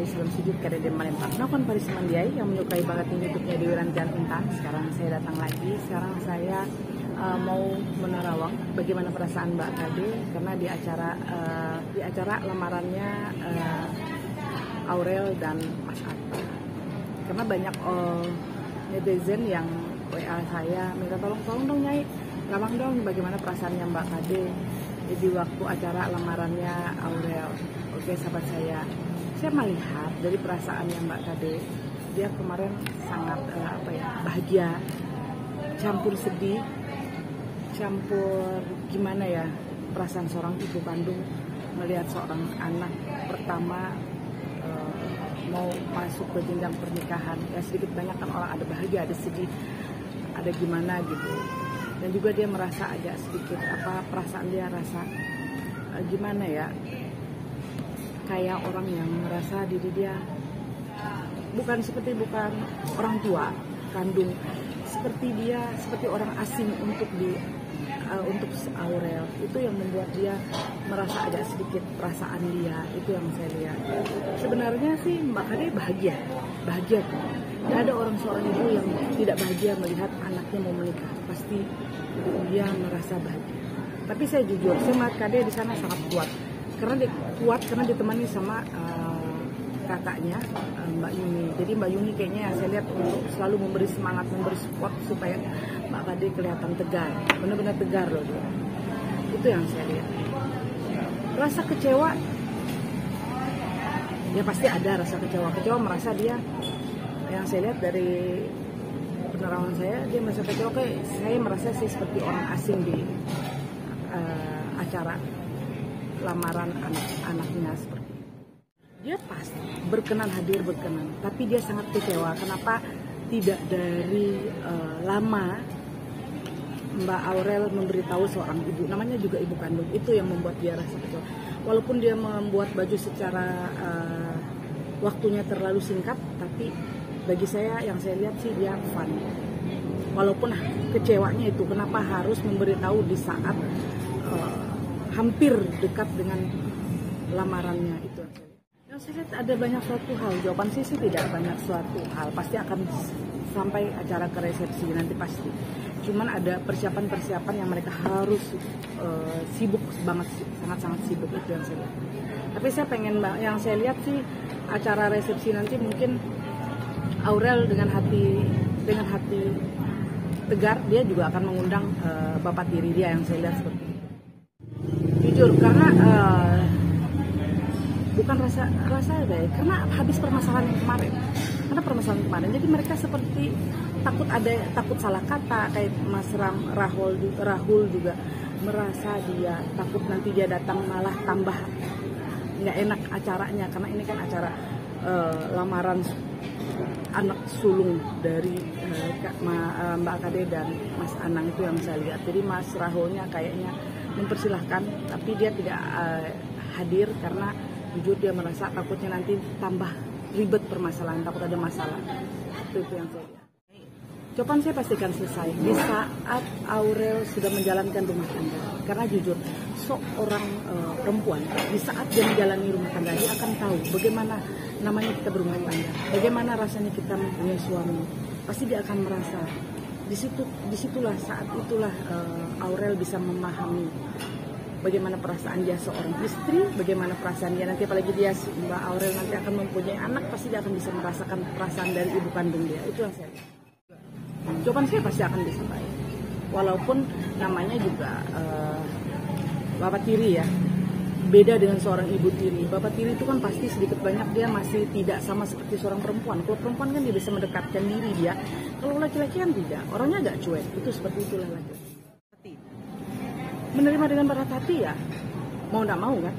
menyukai salam sujud kada dan melempar. Nakon Paris Mandiai yang menyukai banget YouTube-nya Dewi Rantian Intan. Sekarang saya datang lagi. Sekarang saya mau menerawang bagaimana perasaan Mbak Kade karena di acara lamarannya Aurel dan Mas Atta. Karena banyak netizen yang WA saya minta tolong dong Nyai, rawang dong bagaimana perasaannya Mbak Kade di waktu acara lamarannya Aurel. Oke sahabat saya melihat dari perasaannya Mbak Kade, dia kemarin sangat bahagia, campur sedih, campur gimana ya perasaan seorang ibu kandung melihat seorang anak pertama mau masuk ke jenjang pernikahan. Ya sedikit banyak kan orang ada bahagia, ada sedih, ada gimana gitu. Dan juga dia merasa agak sedikit perasaan dia rasa gimana ya, kayak orang yang merasa diri dia bukan orang tua kandung, seperti orang asing untuk Aurel. Itu yang membuat dia merasa agak sedikit perasaan dia, itu yang saya lihat. Sebenarnya sih Mbak Kade bahagia. Tidak ada seorang ibu yang tidak bahagia melihat anaknya mau menikah. Pasti dia merasa bahagia. Tapi saya jujur, saya melihat Kade di sana sangat kuat. Karena ditemani sama kakaknya Mbak Yuni. Jadi Mbak Yuni kayaknya saya lihat selalu memberi semangat, memberi support supaya Mbak Kade kelihatan tegar, benar-benar tegar loh dia. Itu yang saya lihat. Rasa kecewa, ya pasti ada rasa kecewa merasa dia, yang saya lihat dari penerawangan saya, dia merasa kecewa kayak saya merasa sih seperti orang asing di acara lamaran anak-anaknya seperti itu. Dia pasti hadir berkenan, tapi dia sangat kecewa. Kenapa tidak dari lama Mbak Aurel memberitahu seorang ibu, namanya juga ibu kandung, itu yang membuat dia rasa kecewa. Walaupun dia membuat baju secara waktunya terlalu singkat, tapi bagi saya yang saya lihat sih dia fun. Walaupun kecewanya itu kenapa harus memberitahu di saat hampir dekat dengan lamarannya, itu yang saya lihat. Ada banyak suatu hal, jawaban sih tidak banyak suatu hal, pasti akan sampai acara ke resepsi nanti pasti. Cuman ada persiapan yang mereka harus sibuk banget, sangat-sangat sibuk, itu yang saya lihat. Tapi yang saya lihat sih acara resepsi nanti mungkin Aurel dengan hati tegar, dia juga akan mengundang bapak tiri dia, yang saya lihat seperti itu. Jujur, karena bukan rasa deh, karena habis permasalahan kemarin, jadi mereka seperti takut salah kata. Kayak Mas Rahul juga merasa dia takut nanti dia datang malah tambah nggak enak acaranya, karena ini kan acara lamaran anak sulung dari Mbak Kade dan Mas Anang, itu yang saya lihat. Jadi Mas Rahulnya kayaknya mempersilahkan, tapi dia tidak hadir karena jujur dia merasa takutnya nanti tambah ribet permasalahan, takut ada masalah. Itu yang saya lihat. Jawaban saya pastikan selesai di saat Aurel sudah menjalankan rumah tangga. Karena jujur, seorang perempuan di saat dia menjalani rumah tangga, dia akan tahu bagaimana namanya kita berumah tangga, bagaimana rasanya kita mempunyai suami. Pasti dia akan merasa saat itulah Aurel bisa memahami bagaimana perasaan dia seorang istri, bagaimana perasaan dia nanti, apalagi dia Mbak Aurel nanti akan mempunyai anak, pasti dia akan bisa merasakan perasaan dari ibu kandung dia. Itu yang saya lihat. Jawaban saya pasti akan disampaikan. Walaupun namanya juga bapak tiri ya, beda dengan seorang ibu tiri. Bapak tiri itu kan pasti sedikit banyak dia masih tidak sama seperti seorang perempuan. Kalau perempuan kan dia bisa mendekatkan diri dia. Kalau laki-laki kan tidak, orangnya agak cuek. Itu seperti itulah laki-laki. Menerima dengan berat hati ya, mau tidak mau kan.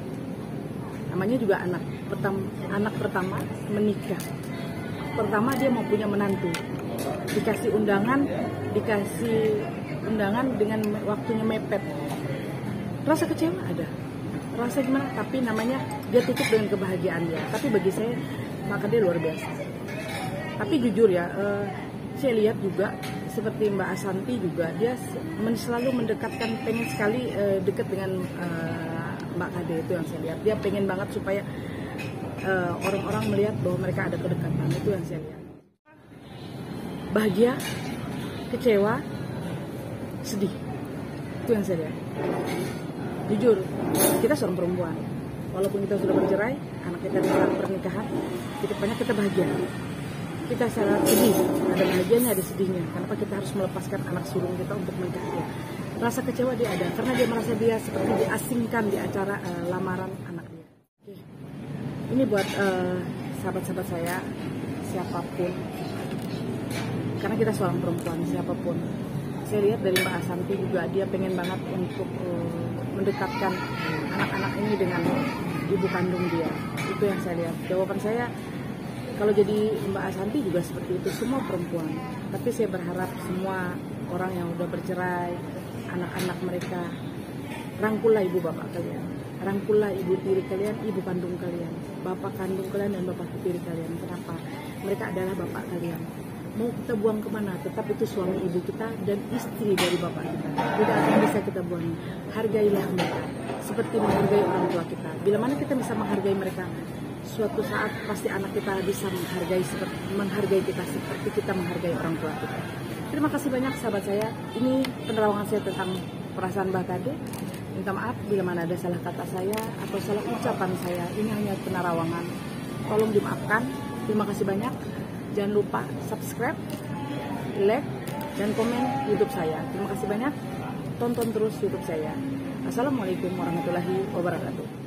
Namanya juga anak pertama menikah. Pertama dia mau punya menantu. Dikasih undangan dengan waktunya mepet. Rasa kecewa ada, rasa gimana, tapi namanya dia tutup dengan kebahagiaan dia. Tapi bagi saya maka dia luar biasa. Tapi jujur ya, saya lihat juga seperti Mbak Asanti juga, dia selalu mendekatkan, pengen sekali dekat dengan Mbak Kade, itu yang saya lihat. Dia pengen banget supaya orang-orang melihat bahwa mereka ada kedekatan. Itu yang saya lihat. Bahagia, kecewa, sedih. Itu yang saya lihat. Jujur, kita seorang perempuan. Walaupun kita sudah bercerai, anak kita dalam pernikahan, banyak kita bahagia. Kita sangat sedih, ada bahagianya, ada sedihnya. Kenapa kita harus melepaskan anak sulung kita untuk menikah dia? Rasa kecewa dia ada, karena dia merasa dia seperti diasingkan di acara lamaran anak dia. Oke. Ini buat sahabat-sahabat saya, siapapun. Karena kita seorang perempuan, siapapun. Saya lihat dari Mbak Asanti juga, dia pengen banget untuk mendekatkan anak-anak ini dengan ibu kandung dia. Itu yang saya lihat. Jawaban saya, kalau jadi Mbak Asanti juga seperti itu, semua perempuan. Tapi saya berharap semua orang yang udah bercerai, anak-anak mereka, rangkullah ibu bapak kalian, rangkullah ibu tiri kalian, ibu kandung kalian, bapak kandung kalian dan bapak tiri kalian. Kenapa? Mereka adalah bapak kalian. Mau kita buang kemana, tetap itu suami ibu kita dan istri dari bapak kita. Tidak akan bisa kita buang. Hargailah mereka seperti menghargai orang tua kita. Bila mana kita bisa menghargai mereka, suatu saat pasti anak kita bisa menghargai kita seperti kita menghargai orang tua kita. Terima kasih banyak sahabat saya. Ini penerawangan saya tentang perasaan Mbak Kade. Minta maaf bila mana ada salah kata saya atau salah ucapan saya. Ini hanya penerawangan. Tolong dimaafkan. Terima kasih banyak. Jangan lupa subscribe, like, dan komen YouTube saya. Terima kasih banyak. Tonton terus YouTube saya. Assalamualaikum warahmatullahi wabarakatuh.